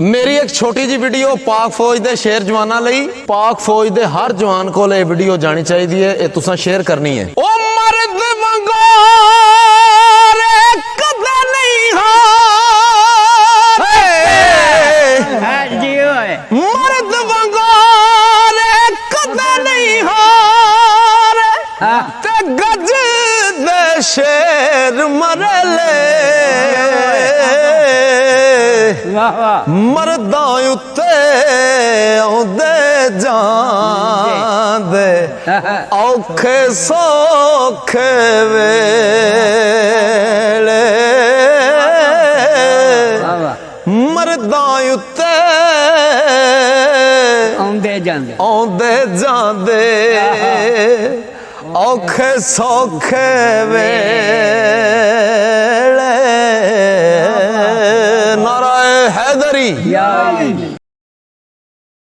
मेरी एक छोटी जी वीडियो पाक फौज दे शेर जवाना लई पाक फौज दे हर जवान को ये वीडियो जानी चाहिए है, तुसा शेयर करनी है। ओ मर्द वंगोर कदे नहीं हार मर्द वंगोर कदे नहीं हार ते गज दे शेर मरले मरदा उत्ते आउंदे जांदे औखे सौखे वेले मरदा उत्ते आउंदे जांदे औखे सौखे वेले हैदरी।